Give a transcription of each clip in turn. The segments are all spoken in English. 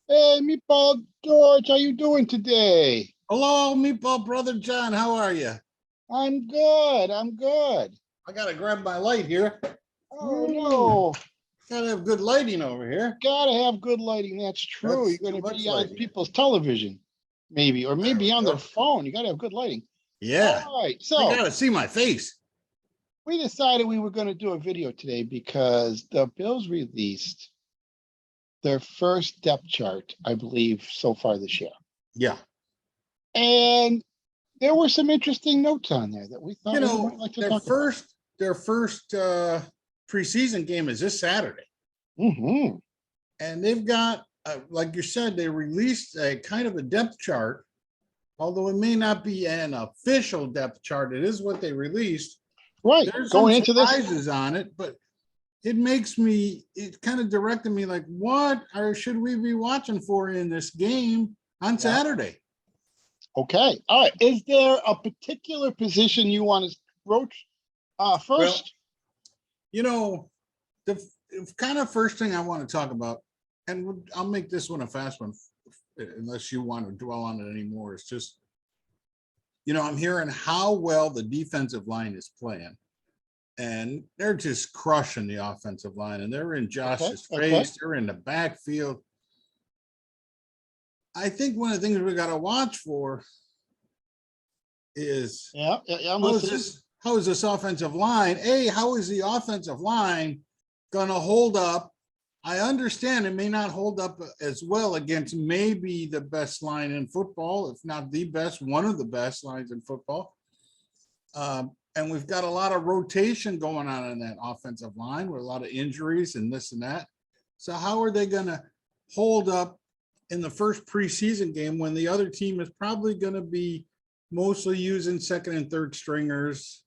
Hey, Meatball George, how you doing today? Hello, Meatball Brother John. How are you? I'm good. I'm good. I gotta grab my light here. Oh no, Gotta have good lighting over here. gotta have good lighting. That's true. That's You're too gonna much be on lighting. people's television, maybe, or There maybe we on go. their phone. You gotta have good lighting. Yeah, All right. they So gotta see my face. we decided we were gonna do a video today because the Bills released their first depth chart, I believe, so far this year. Yeah, And there were some interesting notes on there that we thought you we know, might like to their talk about. first preseason game is this Saturday, Mm-hmm. and they've got, like you said, they released a kind of a depth chart. Although it may not be an official depth chart, it is what they released. Right. There's some Going into this. surprises on it, but it kind of directed me like, what should we be watching for in this game on Saturday? Okay. All right. Is there a particular position you want to broach first? Well, you know, the kind of first thing I want to talk about, and I'll make this one a fast one, unless you want to dwell on it anymore. It's just, I'm hearing how well the defensive line is playing. And they're just crushing the offensive line, and they're in Josh's face. They're in the backfield. I think one of the things we got to watch for is how is this offensive line? How is the offensive line going to hold up? I understand it may not hold up as well against maybe the best line in football, if not the best, one of the best lines in football. And we've got a lot of rotation going on in that offensive line with a lot of injuries and this and that. So how are they going to hold up in the first preseason game when the other team is probably going to be mostly using second and third stringers?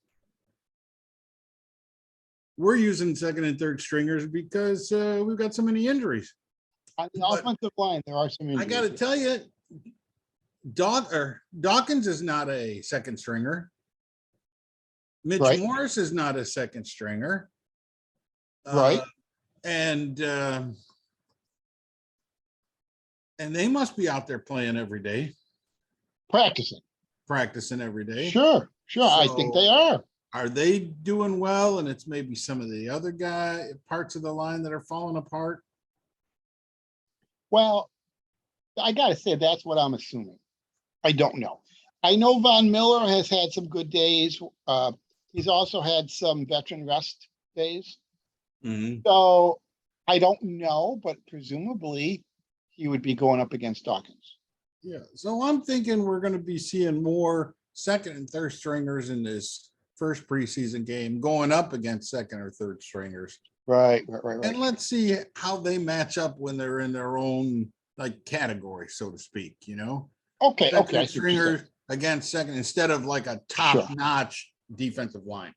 We're using second and third stringers because we've got so many injuries. On the offensive line, there are some injuries. I got to tell you, Dawkins is not a second stringer. Mitch Morris is not a second stringer. Right. And they must be out there playing every day. Practicing every day. Sure. So, I think they are. Are they doing well? And it's maybe some of the other parts of the line that are falling apart. Well, I got to say, that's what I'm assuming. I don't know. I know Von Miller has had some good days. He's also had some veteran rest days. Mm-hmm. So I don't know, but presumably he would be going up against Dawkins. Yeah. So I'm thinking we're going to be seeing more second and third stringers in this first preseason game going up against second or third stringers. Right. And let's see how they match up when they're in their own category, so to speak, Okay. Stringers against second instead of like a top-notch defensive line.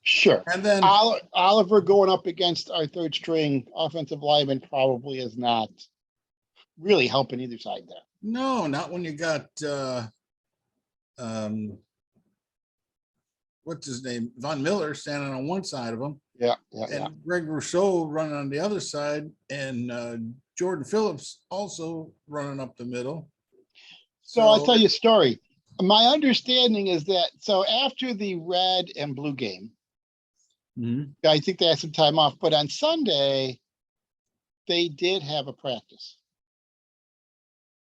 Sure. And then Oliver going up against our third string offensive lineman probably is not really helping either side there. No, not when you got what's his name? Von Miller standing on one side of him. Yeah. And Greg Rousseau running on the other side, and Jordan Phillips also running up the middle. So I'll tell you a story. My understanding is that after the red and blue game, I think they had some time off, but on Sunday, they did have a practice.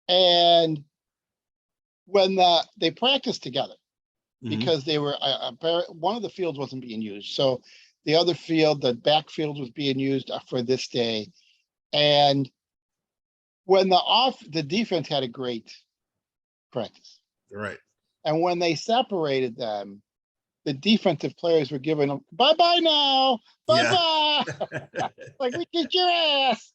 And when they practiced together, because they were one of the fields wasn't being used. So the other field, the backfield, was being used for this day. And when the defense had a great practice. Right. And when they separated them, the defensive players were giving them bye-bye now. Bye-bye. Like, we kicked your ass.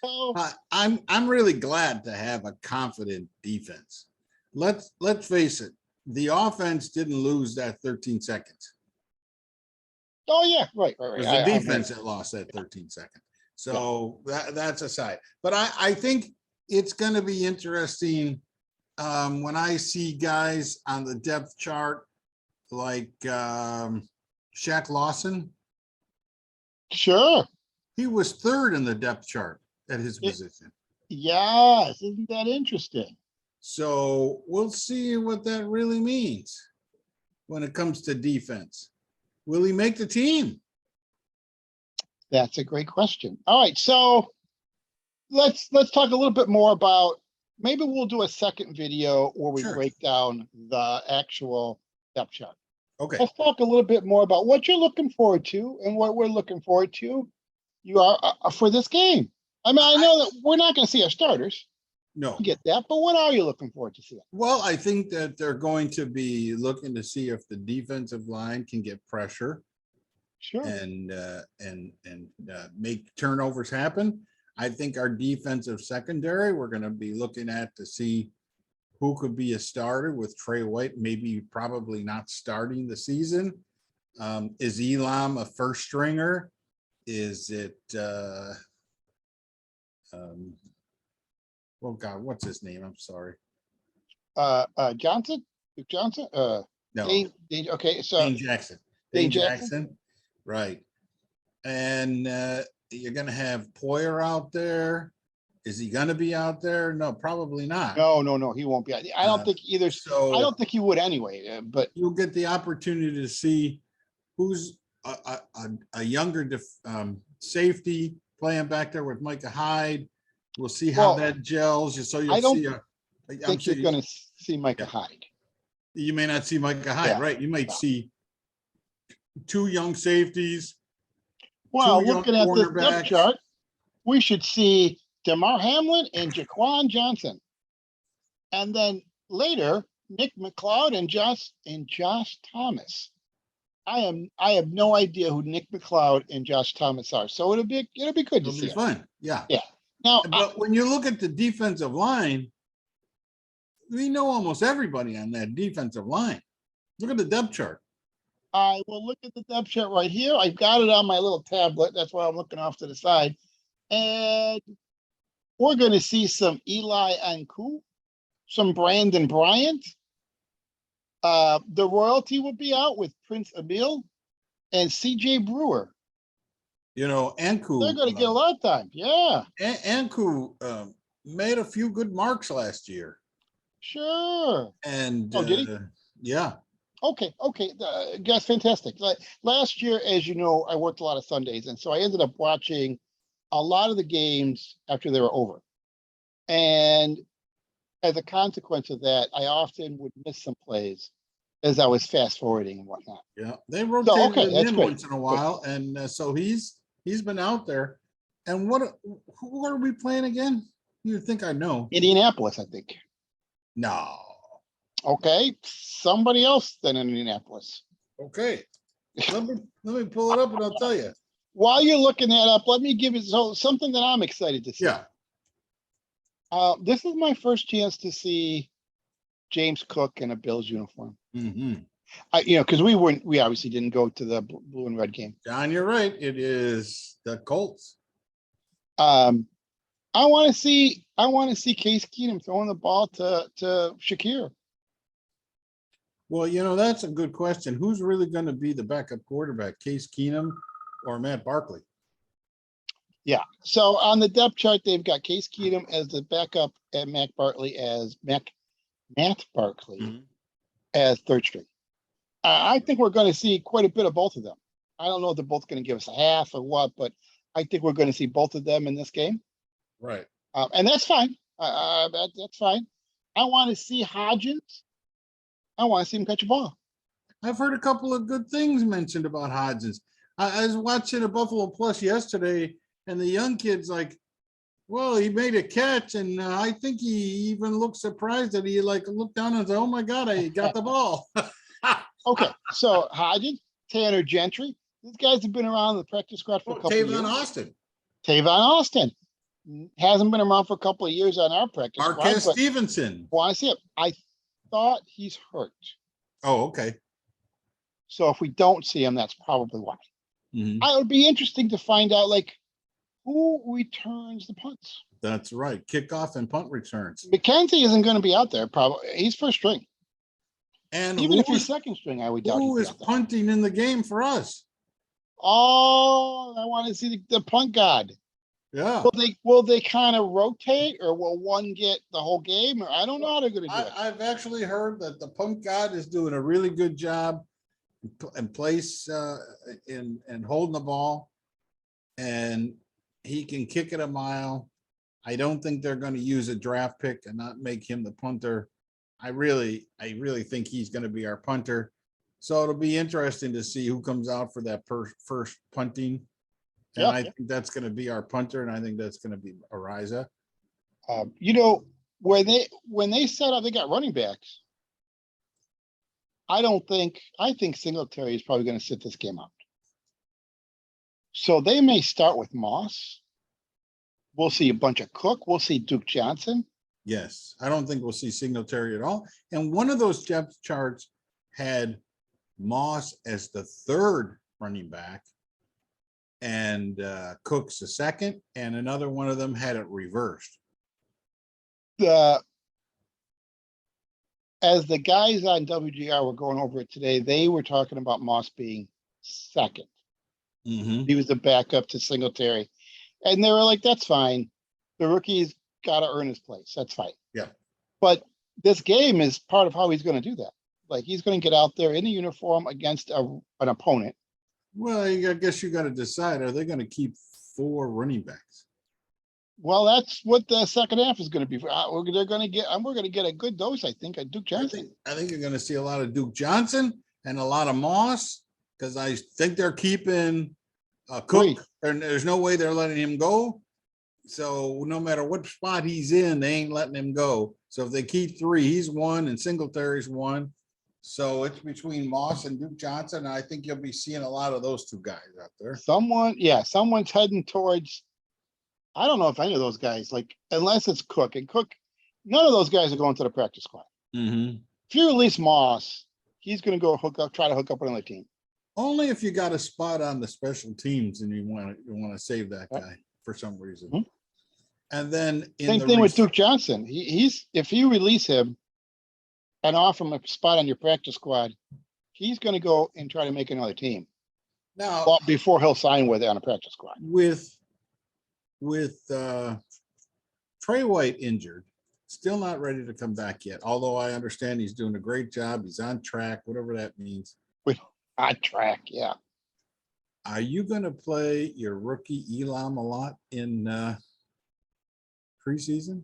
So, I'm really glad to have a confident defense. Let's face it, the offense didn't lose that 13 seconds. Oh yeah, right. It was the defense that lost that 13 seconds. So that's aside. But I think it's going to be interesting when I see guys on the depth chart like Shaq Lawson Sure. He was third in the depth chart at his Yeah. position. Yes, isn't that interesting? So we'll see what that really means when it comes to defense. Will he make the team? That's a great question. All right, so let's talk a little bit more about, maybe we'll do a second video where we Sure. break down the actual depth chart. Okay. Let's talk a little bit more about what you're looking forward to and what we're looking forward to. You are for this game. I mean, I know that we're not going to see our starters. No. I get that, but what are you looking forward to seeing? Well, I think that they're going to be looking to see if the defensive line can get pressure Sure. and make turnovers happen. I think our defensive secondary, we're going to be looking at to see who could be a starter with Trey White, maybe probably not starting the season. Is Elam a first stringer? Is it oh God, what's his name? I'm sorry. Johnson? Luke Johnson? No, Okay, so Dane Jackson. Dane Dane Jackson? Jackson. Right. And you're gonna have Poyer out there. Is he gonna be out there? No, probably not. No, he won't be. I don't think either. I So don't think he would anyway, but you'll get the opportunity to see who's a younger safety playing back there with Micah Hyde. We'll see how Well, that gels. So I you'll don't see think you're going to see Micah Yeah. Hyde. you may not see Micah Hyde, Yeah. right? You might No. see two young safeties. Well, two young looking at this depth cornerbacks. chart, we should see DeMar Hamlin and Jaquan Johnson. And then later, Nick McLeod and Josh Thomas. I have no idea who Nick McLeod and Josh Thomas are. So it'll be good to It'll see be them. fun. Yeah. Yeah. Now, But when you look at the defensive line, we know almost everybody on that defensive line. Look at the depth chart. I will look at the depth chart right here. I've got it on my little tablet. That's why I'm looking off to the side. And we're going to see some Eli Anku, some Brandon Bryant. The royalty will be out with Prince Emil and CJ Brewer. Anku. They're going to get a lot of time. Yeah. Anku made a few good marks last year. Sure. And Oh, did he? Yeah. Okay. That's fantastic. Like last year, as you know, I worked a lot of Sundays, and so I ended up watching a lot of the games after they were over. And as a consequence of that, I often would miss some plays as I was fast forwarding and whatnot. Yeah. They rotated okay, him that's in great. once in a while. And so he's been out there. And who are we playing again? You think I know. Indianapolis, I think. No. Okay. Somebody else than Indianapolis. Okay. Let me pull it up and I'll tell you. While you're looking that up, let me give you something that I'm excited to see. Yeah. This is my first chance to see James Cook in a Bills uniform. Mm-hmm. Because we obviously didn't go to the blue and red game. John, you're right. It is the Colts. I want to see Case Keenum throwing the ball to Shakir. Well, that's a good question. Who's really going to be the backup quarterback, Case Keenum or Matt Barkley? Yeah. So on the depth chart, they've got Case Keenum as the backup and Matt Barkley as as third string. I think we're going to see quite a bit of both of them. I don't know if they're both going to give us a half or what, but I think we're going to see both of them in this game. Right. And that's fine. That's fine. I want to see Hodgins. I want to see him catch a ball. I've heard a couple of good things mentioned about Hodgins. I was watching a Buffalo Plus yesterday, and the young kid's like, well, he made a catch, and I think he even looked surprised that he looked down and said, oh my God, I got the ball. Okay, so Hodgins, Tanner Gentry, these guys have been around the practice squad for a couple of years. Tavon Austin hasn't been around for a couple of years on our practice squad. Marquez Stevenson. Want to see him? I thought he's hurt. Oh, okay. So if we don't see him, that's probably why. Mm-hmm. It would be interesting to find out who returns the punts. That's right. Kickoff and punt returns. McKenzie isn't going to be out there. Probably he's first string. And even if he's second string, I would doubt who is punting in the game for us? Oh, I want to see the punt god. Yeah. Will they kind of rotate, or will one get the whole game? Or I don't know how they're going to do it. I've actually heard that the punt god is doing a really good job in place in holding the ball, and he can kick it a mile. I don't think they're going to use a draft pick and not make him the punter. I really think he's going to be our punter. So it'll be interesting to see who comes out for that first punting. And Yeah. I think that's going to be our punter, and I think that's going to be Ariza. When they set up, they got running backs. I think Singletary is probably going to sit this game out. So they may start with Moss. We'll see a bunch of Cook. We'll see Duke Johnson. Yes, I don't think we'll see Singletary at all. And one of those depth charts had Moss as the third running back and Cook's the second, and another one of them had it reversed. As the guys on WGR were going over it today, they were talking about Moss being second. Mm-hmm. He was the backup to Singletary. And they were like, that's fine. The rookie's got to earn his place. That's fine. Yeah. But this game is part of how he's going to do that. Like, he's going to get out there in a uniform against an opponent. Well, I guess you got to decide, are they going to keep 4 running backs? Well, that's what the second half is going to be. We're going to get a good dose, I think, at Duke Johnson. I think you're going to see a lot of Duke Johnson and a lot of Moss, because I think they're keeping Cook, and there's no way they're letting him go. So no matter what spot he's in, they ain't letting him go. So if they keep 3, he's 1 and Singletary's 1. So it's between Moss and Duke Johnson. And I think you'll be seeing a lot of those 2 guys out there. Someone's heading towards. I don't know if any of those guys, like, unless it's Cook, and Cook, none of those guys are going to the practice squad. Mm-hmm. If you release Moss, he's going to go try to hook up with another team. Only if you got a spot on the special teams and you want to save that guy for some reason. Mm-hmm. And then same thing with Duke Johnson. If you release him and offer him a spot on your practice squad, he's going to go and try to make another team. Now, before he'll sign with it on a practice squad. With Trey White injured, still not ready to come back yet. Although I understand he's doing a great job. He's on track, whatever that means. On track, yeah. Are you going to play your rookie Elam a lot in preseason?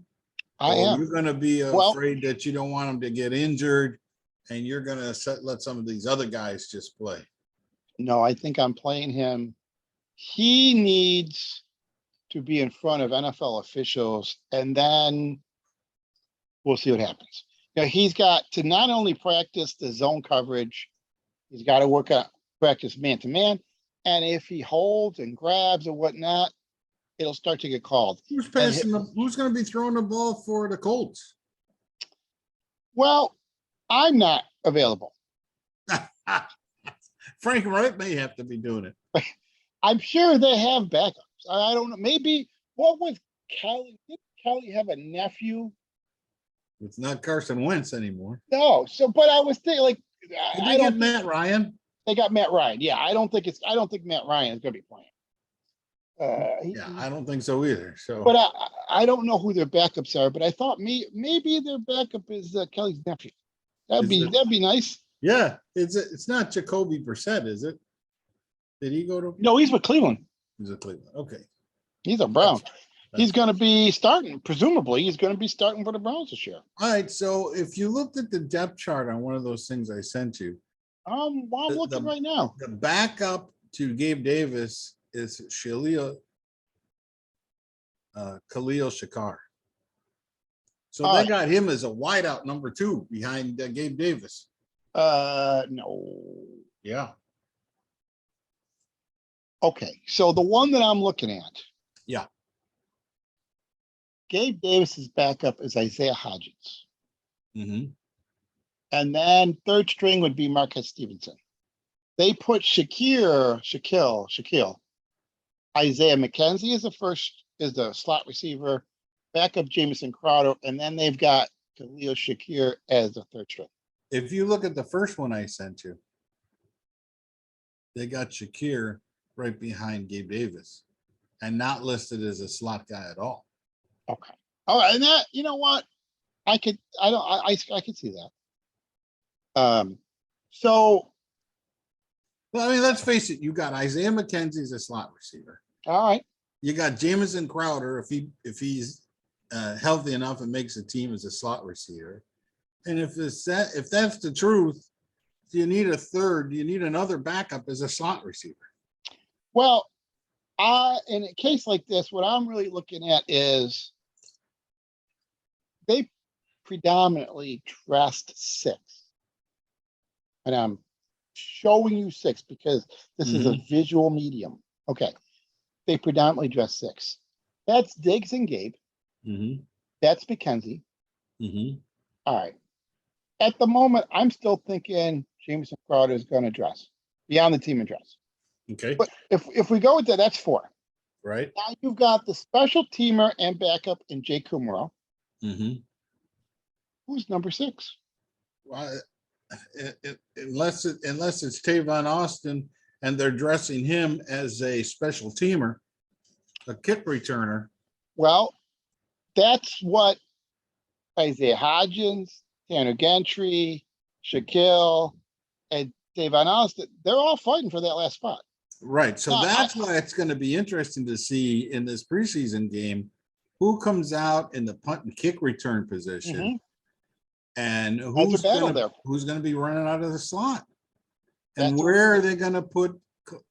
I am. You're going to be afraid that you don't want him to get injured, and you're going to let some of these other guys just play? No, I think I'm playing him. He needs to be in front of NFL officials, and then we'll see what happens. He's got to not only practice the zone coverage, he's got to practice man-to-man, and if he holds and grabs and whatnot, it'll start to get called. Who's going to be throwing the ball for the Colts? Well, I'm not available. Frank Wright may have to be doing it. I'm sure they have backups. I don't know. Maybe what was Kelly? Did Kelly have a nephew? It's not Carson Wentz anymore. No. But I was thinking, like, I don't get Matt Ryan. They got Matt Ryan. Yeah, I don't think Matt Ryan is going to be playing. I don't think so either. So, but I don't know who their backups are. But I thought maybe their backup is Kelly's nephew. That'd be nice. Yeah, it's not Jacoby Brissett, is it? Did he go to? No, he's with Cleveland. He's a Cleveland. Okay. He's a Brown. He's going to be starting. Presumably, he's going to be starting for the Browns this year. All right. So if you looked at the depth chart on one of those things I sent you, I'm looking right now. The backup to Gabe Davis is Khalil Shakar. So they got him as a wideout number 2 behind Gabe Davis. No. Yeah. Okay, so the one that I'm looking at. Yeah. Gabe Davis's backup is Isaiah Hodgins. Mm-hmm. And then third string would be Marquez Stevenson. They put Shaquille, Isaiah McKenzie is the slot receiver, backup Jamison Crowder, and then they've got Khalil Shakir as the third string. If you look at the first one I sent you, they got Shakir right behind Gabe Davis and not listed as a slot guy at all. Okay. All right. And that, you know what? I could see that. So, Well, I mean, let's face it, you got Isaiah McKenzie as a slot receiver. all right. You got Jamison Crowder if he's healthy enough and makes a team as a slot receiver. And if that's the truth, do you need a third? Do you need another backup as a slot receiver? Well, in a case like this, what I'm really looking at is they predominantly dressed 6. And I'm showing you 6 because this is a visual medium. Okay. They predominantly dress 6. That's Diggs and Gabe. That's McKenzie. All right. At the moment, I'm still thinking Jamison Crowder is going to dress beyond the team address. Okay. But if we go with that, that's 4. Right. Now you've got the special teamer and backup in Jay Kumaro. Who's number 6? Well, unless it's Tavon Austin and they're dressing him as a special teamer, a kick returner. Well, that's what Isaiah Hodgins, Tanner Gentry, Shaquille, and Tavon Austin, they're all fighting for that last spot. Right. So that's why it's going to be interesting to see in this preseason game who comes out in the punt and kick return position and who's going to be running out of the slot. And where are they going to put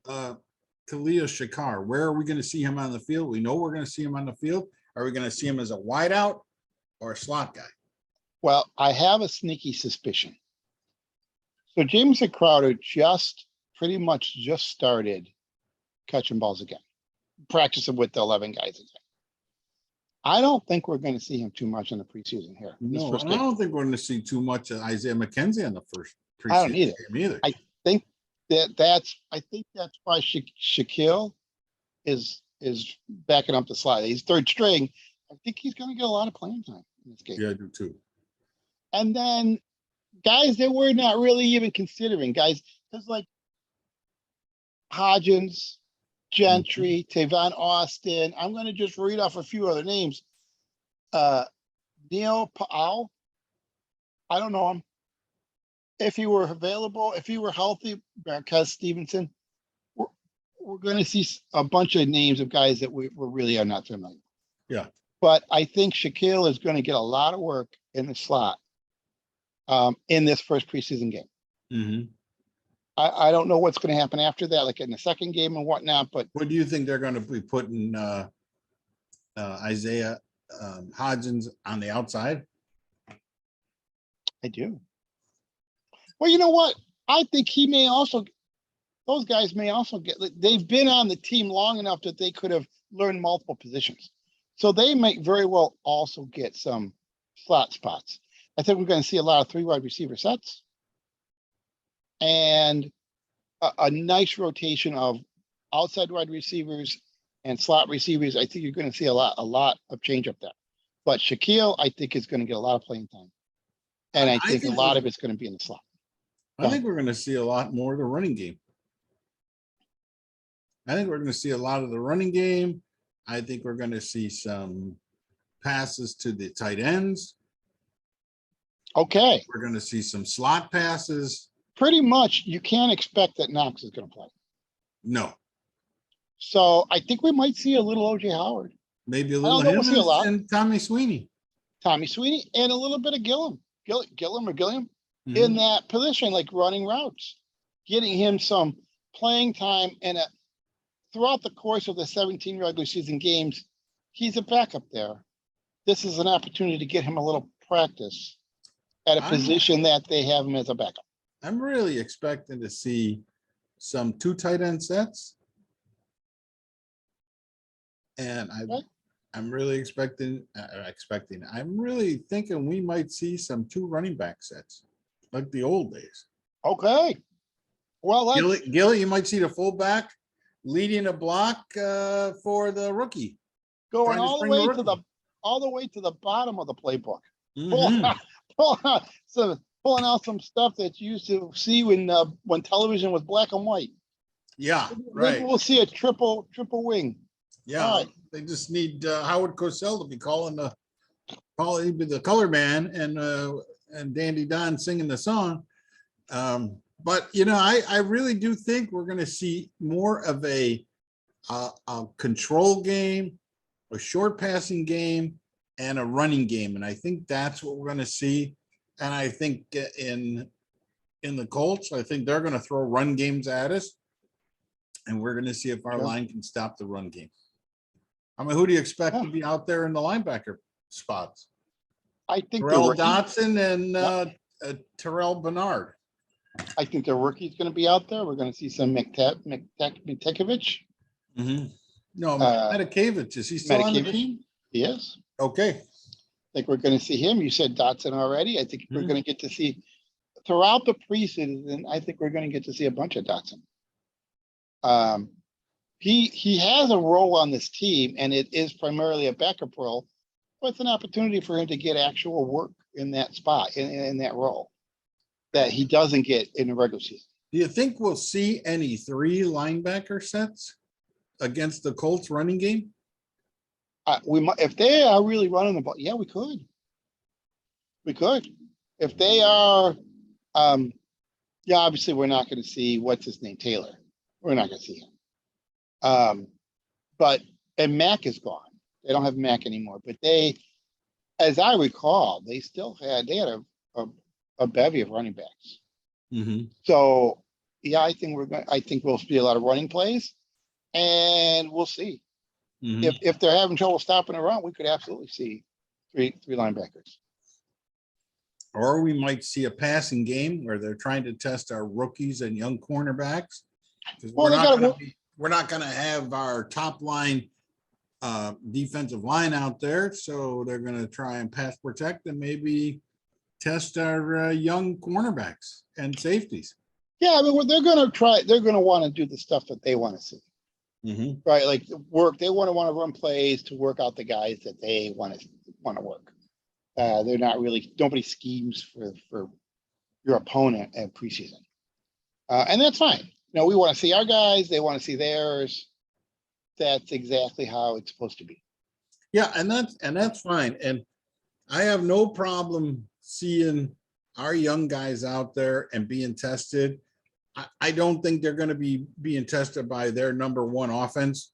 Khalil Shakar? Where are we going to see him on the field? We know we're going to see him on the field. Are we going to see him as a wideout or a slot guy? Well, I have a sneaky suspicion. So Jamison Crowder pretty much just started catching balls again, practicing with the 11 guys again. I don't think we're going to see him too much in the preseason here. No, and I don't think we're going to see too much of Isaiah McKenzie in the first preseason I don't either. game either. I think that's why Shaquille is backing up the slide. He's third string. I think he's going to get a lot of playing time in this game. Yeah, I do too. And then guys that we're not really even considering, guys, because like Hodgins, Gentry, Tavon Austin. I'm going to just read off a few other names. Neil Powell. I don't know him. If he were available, if he were healthy, Marquez Stevenson, we're going to see a bunch of names of guys that we really are not familiar. Yeah. But I think Shaquille is going to get a lot of work in the slot in this first preseason game. I don't know what's going to happen after that, like in the second game and whatnot. But what do you think they're going to be putting Isaiah Hodgins on the outside? I do. Well, you know what? I think those guys may also they've been on the team long enough that they could have learned multiple positions. So they might very well also get some slot spots. I think we're going to see a lot of 3 wide receiver sets and a nice rotation of outside wide receivers and slot receivers. I think you're going to see a lot of change up there. But Shaquille, I think, is going to get a lot of playing time. And I think a lot of it's going to be in the slot. I think we're going to see a lot more of the running game. I think we're going to see a lot of the running game. I think we're going to see some passes to the tight ends. Okay. We're going to see some slot passes. Pretty much, you can't expect that Knox is going to play. No. So I think we might see a little O.J. Howard. Maybe a little him and Tommy Sweeney. Tommy Sweeney and a little bit of Gilliam in that position, like running routes, getting him some playing time. And throughout the course of the 17 regular season games, he's a backup there. This is an opportunity to get him a little practice at a position that they have him as a backup. I'm really expecting to see some 2 tight end sets. And I'm really I'm really thinking we might see some 2 running back sets like the old days. Okay. Well, Gilly, you might see the fullback leading a block for the rookie. Going all the way to the bottom of the playbook. Pulling out some stuff that you used to see when television was black and white. Yeah, Maybe right. we'll see a triple wing. Yeah, All right. they just need Howard Cosell to be calling the color man and Dandy Don singing the song. But I really do think we're going to see more of a control game, a short passing game, and a running game, and I think that's what we're going to see. And I think in the Colts, I think they're going to throw run games at us, and we're going to see if our Sure. line can stop the run game. I mean, who do you expect to Yeah. be out there in the linebacker spots? I think the Terrell rookie, Dotson and Yep. Terrell Bernard. I think the rookie's going to be out there. We're going to see some Mitekovic. No, Uh, Medikevich, is he still on the Mitekovic. team? Yes. Okay. I think we're going to see him. You said Dotson already. I think we're Mhm. going to get to see throughout the preseason. I think we're going to get to see a bunch of Dotson. He has a role on this team, and it is primarily a backup role, but it's an opportunity for him to get actual work in that spot, in that role that he doesn't get in the regular season. Do you think we'll see any 3 linebacker sets against the Colts running game? We might, if they are really running the ball, yeah, we could. We could. If they are, yeah, obviously we're not going to see what's his name, Taylor. We're not going to see him. But and Mac is gone. They don't have Mac anymore. But they, as I recall, they had a bevy of running backs. Mm-hmm. So yeah, I think we'll see a lot of running plays, and we'll see. Mm-hmm. If they're having trouble stopping the run, we could absolutely see three linebackers. Or we might see a passing game where they're trying to test our rookies and young cornerbacks. Well, We're not going to have our top line defensive line out there, so they're going to try and pass protect and maybe test our young cornerbacks and safeties. Yeah, I mean, they're going to want to do the stuff that they want to see. Mm-hmm. Right, like work. They want to run plays to work out the guys that they want to work. They're not really, nobody schemes for your opponent at preseason, and that's fine. We want to see our guys. They want to see theirs. That's exactly how it's supposed to be. Yeah, and that's fine. And I have no problem seeing our young guys out there and being tested. I don't think they're going to be being tested by their number 1 offense.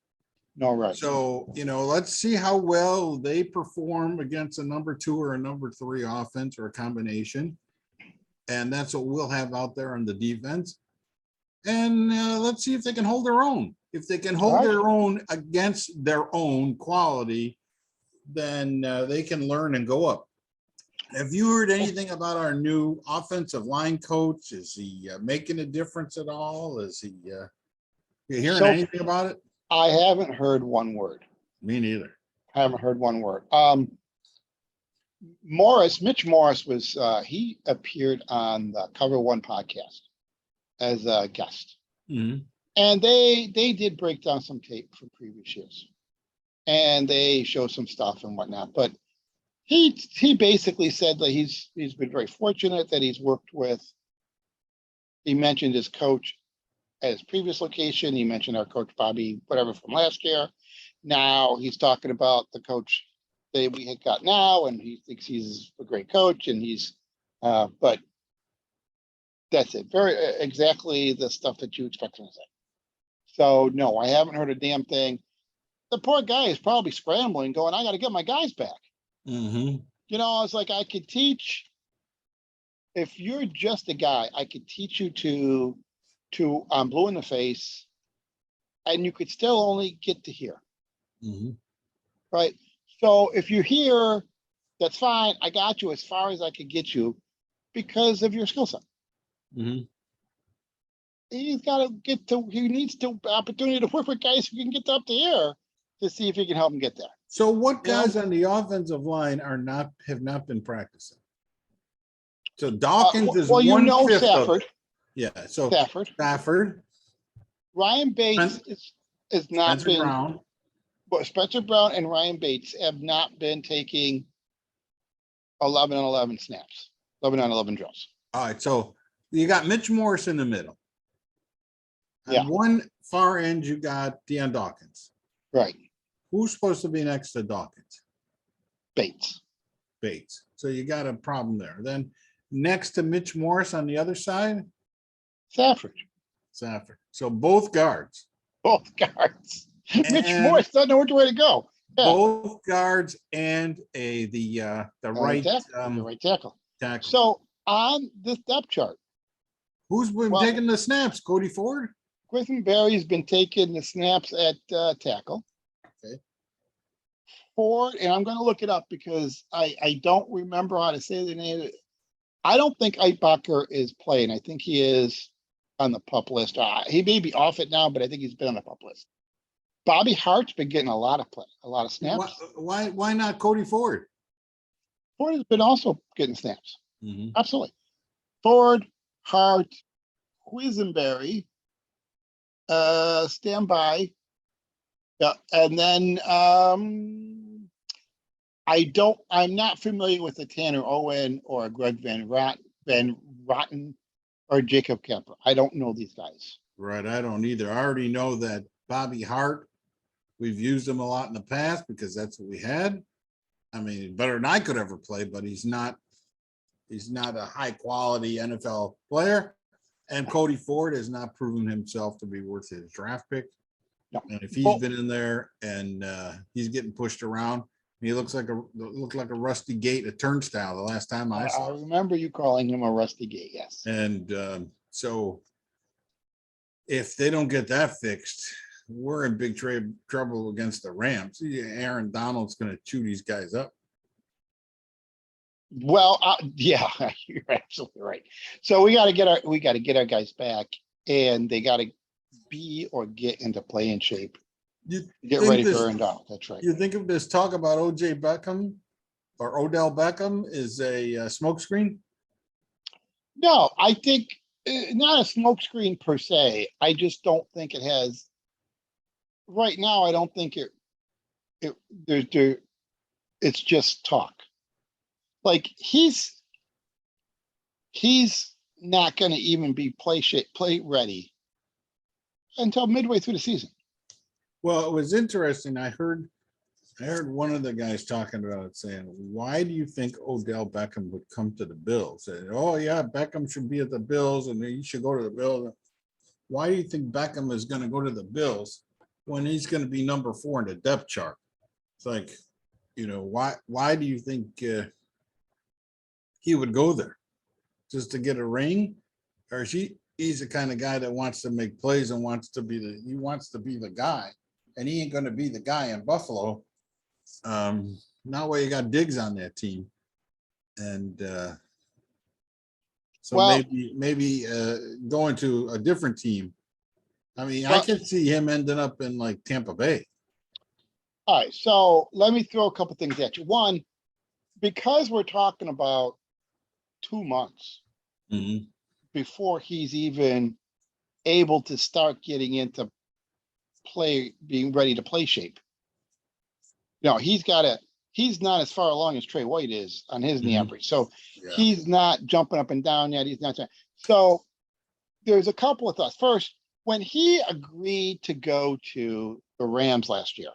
No, right. So, let's see how well they perform against a number 2 or a number 3 offense or a combination. And that's what we'll have out there on the defense. And let's see if they can hold their own. If they can hold their own against their own quality, then they can learn and go up. Have you heard anything about our new offensive line coach? Is he making a difference at all? Is he you hearing anything about it? I haven't heard one word. Me neither. I haven't heard one word. Mitch Morris was he appeared on the Cover One podcast as a guest. Mm-hmm. And they did break down some tape from previous years, and they show some stuff and whatnot. But he basically said that he's been very fortunate that he's worked with. He mentioned his coach at his previous location. He mentioned our coach Bobby, whatever, from last year. Now he's talking about the coach that we had got now, and he thinks he's a great coach. And he's, but that's it. Very exactly the stuff that you expect him to say. So no, I haven't heard a damn thing. The poor guy is probably scrambling, going, "I got to get my guys back." Mm-hmm. I was like, I could teach. If you're just a guy, I could teach you to blue in the face, and you could still only get to here. Mm-hmm. Right. So if you're here, that's fine. I got you as far as I could get you because of your skill set. Mm-hmm. He's got to he needs to opportunity to work with guys who can get up to here to see if he can help him get there. So what guys on the offensive line have not been practicing? So Dawkins is well, Stafford. Yeah. So Stafford. Ryan Bates is not Spencer Brown. But Spencer Brown and Ryan Bates have not been taking 11 on 11 snaps, 11 on 11 drills. All right. So you got Mitch Morris in the middle. Yeah. On one far end, you got Deion Dawkins. Right. Who's supposed to be next to Dawkins? Bates. Bates. So you got a problem there. Then next to Mitch Morse on the other side, Safford. Safford. So both guards. Both guards. Mitch And Morse doesn't know which way to go. Yeah. both guards and the right The right tackle. tackle. So on this depth chart, Who's been well, taking the snaps? Cody Ford? Griffin Berry's been taking the snaps at tackle. Okay. Ford, and I'm going to look it up because I don't remember how to say the name. I don't think Eitbacher is playing. I think he is on the pup list. He may be off it now, but I think he's been on the pup list. Bobby Hart's been getting a lot of play, a lot of snaps. Why not Cody Ford? Ford has been also getting snaps. Mhm. Absolutely. Ford, Hart, Quisenberry, stand by. Yeah, and then I'm not familiar with the Tanner Owen or Greg Van Rotten or Jacob Kemper. I don't know these guys. Right, I don't either. I already know that Bobby Hart, we've used him a lot in the past because that's what we had. I mean, better than I could ever play, but he's not a high quality NFL player. And Cody Ford has not proven himself to be worth his draft pick. No. And if he's been in there and he's getting pushed around, he looked like a rusty gate, a turnstile the last time I saw I him. remember you calling him a rusty gate. Yes. And so if they don't get that fixed, we're in big trouble against the Rams. Aaron Donald's going to chew these guys up. Well, yeah, you're absolutely right. So we got to get our guys back, and they got to be or get into playing shape. Get ready for Aaron Donald. That's right. You think of this talk about OJ Beckham or Odell Beckham is a smokescreen? No, I think not a smokescreen per se. I just don't think it has. Right now, I don't think it's just talk. Like he's not going to even be play ready until midway through the season. Well, it was interesting. I heard one of the guys talking about it saying, why do you think Odell Beckham would come to the Bills? And, oh yeah, Beckham should be at the Bills and he should go to the Bills. Why do you think Beckham is going to go to the Bills when he's going to be number 4 in the depth chart? It's like, why do you think he would go there? Just to get a ring? Or he's the kind of guy that wants to make plays and wants to be the guy. And he ain't going to be the guy in Buffalo. Now where you got Diggs on that team. And so maybe going to a different team. I mean, I could see him ending up in like Tampa Bay. All right, so let me throw a couple things at you. One, because we're talking about 2 months before he's even able to start getting into being ready to play shape. He's not as far along as Trey White is on his knee injury. So he's not jumping up and down yet. He's not. So there's a couple of thoughts. First, when he agreed to go to the Rams last year,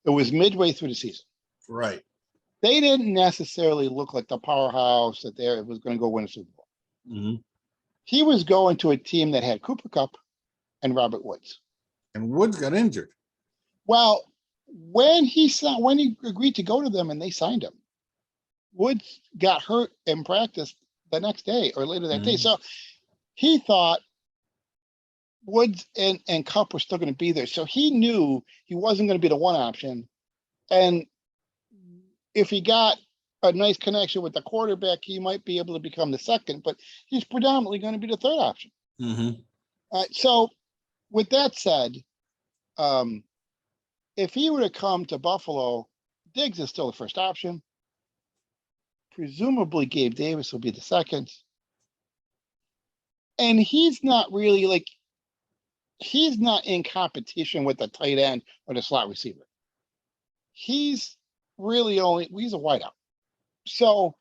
it was midway through the season. Right. They didn't necessarily look like the powerhouse that it was going to go win a Super Bowl. Mm-hmm. He was going to a team that had Cooper Kupp and Robert Woods. And Woods got injured. Well, when he agreed to go to them and they signed him, Woods got hurt in practice the next day or later that day. So he thought Woods and Kupp were still going to be there. So he knew he wasn't going to be the one option. And if he got a nice connection with the quarterback, he might be able to become the second, but he's predominantly going to be the third option. So with that said, if he were to come to Buffalo, Diggs is still the first option. Presumably Gabe Davis will be the second. And he's not in competition with the tight end or the slot receiver. He's a wideout. So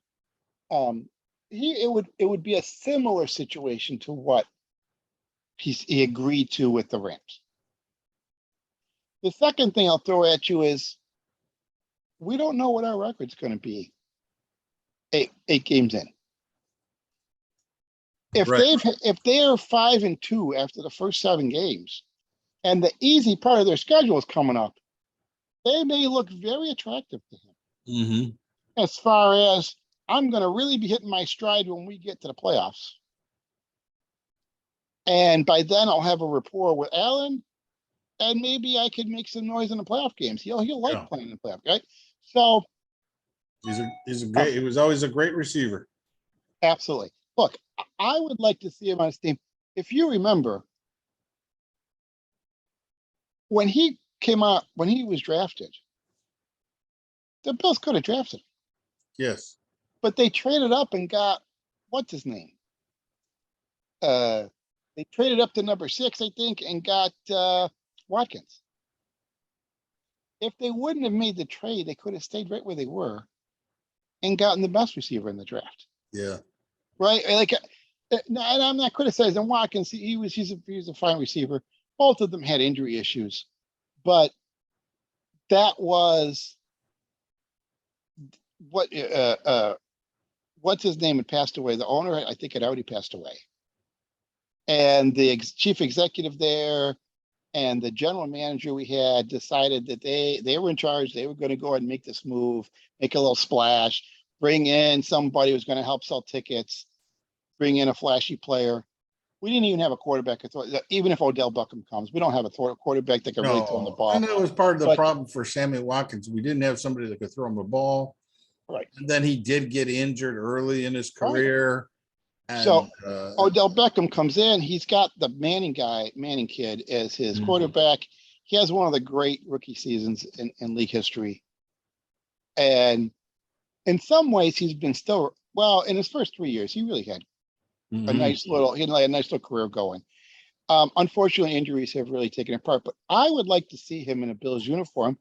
it would be a similar situation to what he agreed to with the Rams. The second thing I'll throw at you is we don't know what our record's going to be eight games in. If they are 5-2 after the first 7 games, and the easy part of their schedule is coming up, they may look very attractive to him. Mm-hmm. As far as I'm going to really be hitting my stride when we get to the playoffs. And by then I'll have a rapport with Allen, and maybe I could make some noise in the playoff games. He'll like playing in the playoff, right? So he's a great. He was always a great receiver. Absolutely. Look, I would like to see him on his team. If you remember, when he came out, when he was drafted, the Bills could have drafted him. Yes. But they traded up and got, what's his name? They traded up to number 6, I think, and got Watkins. If they wouldn't have made the trade, they could have stayed right where they were and gotten the best receiver in the draft. Yeah. Right? Like, and I'm not criticizing Watkins. He's a fine receiver. Both of them had injury issues, but that was what what's his name had passed away. The owner, I think, had already passed away, and the chief executive there and the general manager we had decided that they were in charge. They were going to go ahead and make this move, make a little splash, bring in somebody who's going to help sell tickets, bring in a flashy player. We didn't even have a quarterback. Even if Odell Beckham comes, we don't have a quarterback that can really throw him the ball. And that was part of the problem for Sammy Watkins. We didn't have somebody that could throw him the ball. Right. And then he did get injured early in his career. Right. And, so Odell Beckham comes in. He's got the Manning kid as his quarterback. He has one of the great rookie seasons in league history. And in some ways, he's been in his first 3 years, he really had a nice little career going. Unfortunately, injuries have really taken it apart, but I would like to see him in a Bills uniform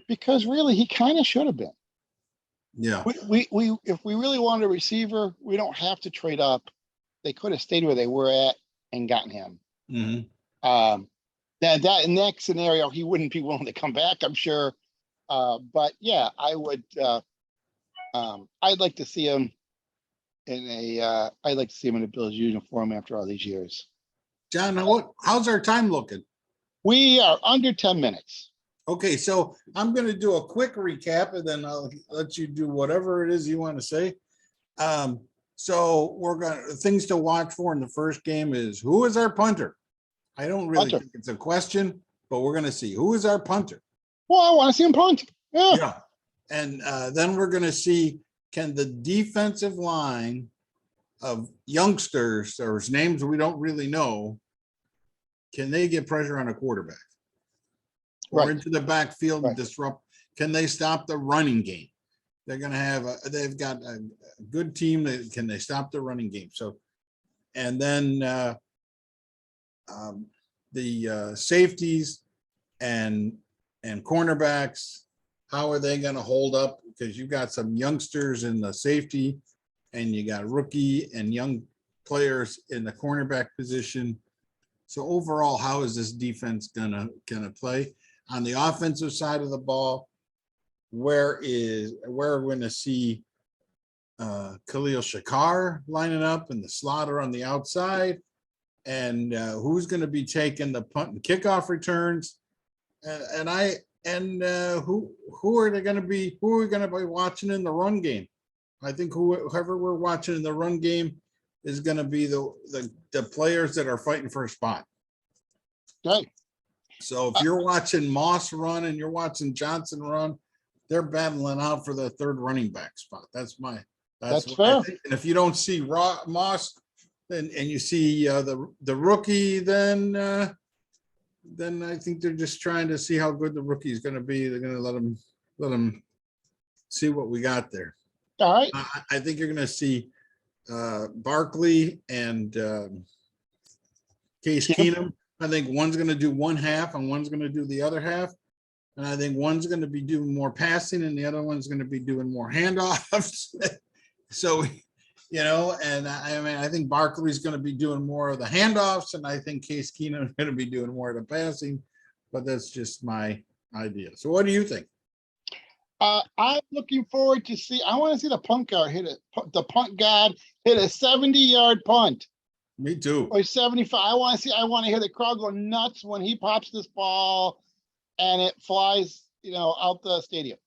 because really he kind of should have been. Yeah. We if we really wanted a receiver, we don't have to trade up. They could have stayed where they were at and gotten him. Mm-hmm. That in that scenario, he wouldn't be willing to come back, I'm sure. But yeah, I would. I'd like to see him I'd like to see him in a Bills uniform after all these years. John, how's our time looking? We are under 10 minutes. Okay, so I'm going to do a quick recap and then I'll let you do whatever it is you want to say. So things to watch for in the first game is who is our punter? I don't really think it's a question, but we're going to see who is our punter. Well, I want to see him punt. Yeah. And then we're going to see, can the defensive line of youngsters or names we don't really know, can they get pressure on a quarterback or into the backfield and disrupt? Can they stop the running game? They're going to have they've got a good team. Can they stop the running game? So, and then the safeties and cornerbacks, how are they going to hold up? Because you got some youngsters in the safety and you got rookie and young players in the cornerback position. So overall, how is this defense gonna play? On the offensive side of the ball, where we're going to see Khalil Shakar lining up in the slaughter on the outside, and who's going to be taking the punt and kickoff returns, who are they going to be? Who are we going to be watching in the run game? I think whoever we're watching in the run game is going to be the players that are fighting for a spot. Right. So if you're watching Moss run and you're watching Johnson run, they're battling out for the third running back spot. That's fair. I think. And if you don't see Moss, and you see the rookie, then I think they're just trying to see how good the rookie is going to be. They're going to let him see what we got there. All right. I think you're going to see Barkley and Case Keenum. I think one's going to do one half and one's going to do the other half. And I think one's going to be doing more passing and the other one's going to be doing more handoffs. So and I mean, I think Barkley's going to be doing more of the handoffs, and I think Case Keenum is going to be doing more of the passing, but that's just my idea. So what do you think? I'm looking forward to see. I want to see the punt guard the punt guard hit a 70-yard punt Me too. or 75. I want to hear the crowd go nuts when he pops this ball and it flies, out the stadium.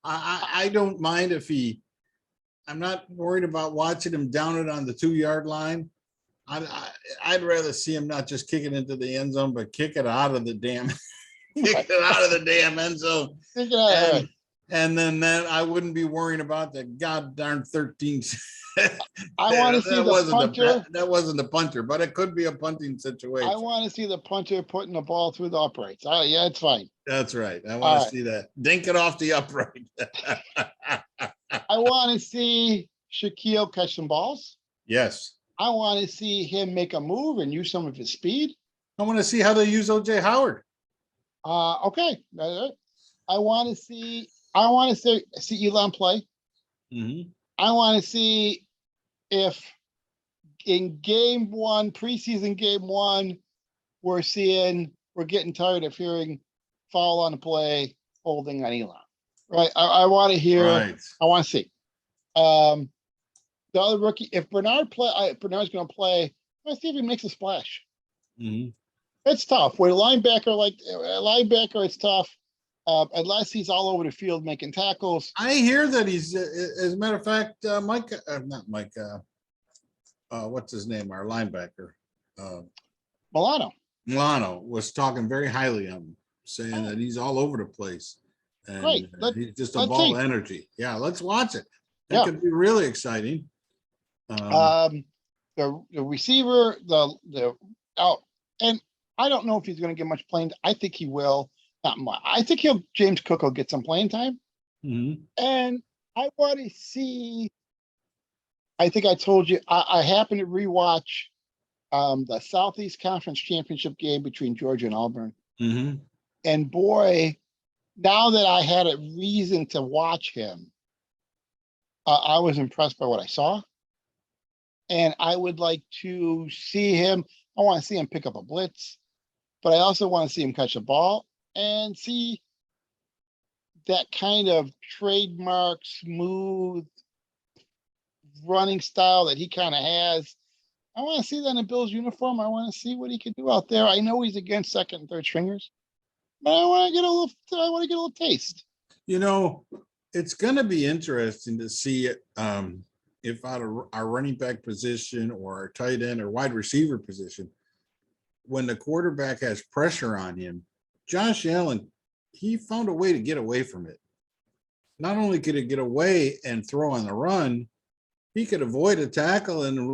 I don't mind if I'm not worried about watching him down it on the 2-yard line. I'd rather see him not just kick it into the end zone, but kick it out of the damn, kick it out of the damn end zone. And then that I wouldn't be worrying about the goddamn 13. I want to see the punter. That wasn't the punter, but it could be a punting situation. I want to see the punter putting the ball through the uprights. Yeah, it's fine. That's right. I want to see that. Dink it off the upright. I want to see Shaquille catch some balls. Yes. I want to see him make a move and use some of his speed. I want to see how they use OJ Howard. Okay. I want to see Elon play. Mm-hmm. I want to see if in preseason game one, we're getting tired of hearing foul on the play, holding on Elon. Right. I want to hear. Right. I want to see. The other rookie, if Bernard's going to play, I want to see if he makes a splash. Mm-hmm. It's tough. With a linebacker, it's tough. Unless he's all over the field making tackles. I hear that he's, as a matter of fact, Mike, not Mike, what's his name? Our linebacker. Milano was talking very highly of him, saying that he's all over the place. And Great. He's just a ball of energy. Yeah, let's watch it. That could be really exciting. The receiver, and I don't know if he's going to get much playing. I think he will. Not much. I think James Cook will get some playing time. Mm-hmm. And I want to see. I think I told you I happened to rewatch the Southeast Conference Championship game between Georgia and Auburn. Mm-hmm. And boy, now that I had a reason to watch him, I was impressed by what I saw. And I would like to see him. I want to see him pick up a blitz, but I also want to see him catch a ball and see that kind of trademark, smooth running style that he kind of has. I want to see that in a Bills uniform. I want to see what he can do out there. I know he's against second and third stringers, but I want to get a little taste. It's going to be interesting to see it. If out of our running back position or our tight end or wide receiver position, when the quarterback has pressure on him, Josh Allen, he found a way to get away from it. Not only could he get away and throw on the run, he could avoid a tackle and